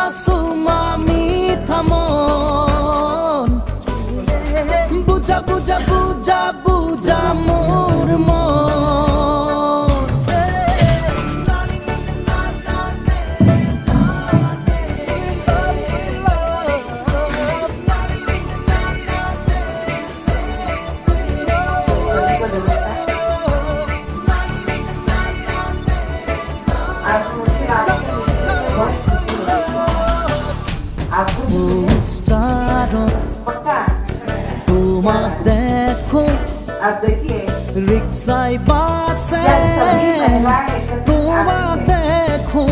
মাসুমামি থামন বুঝা বুঝা বুঝা বুঝা মোর তোমার দেখো রিক্সায় বাসে তোমার দেখো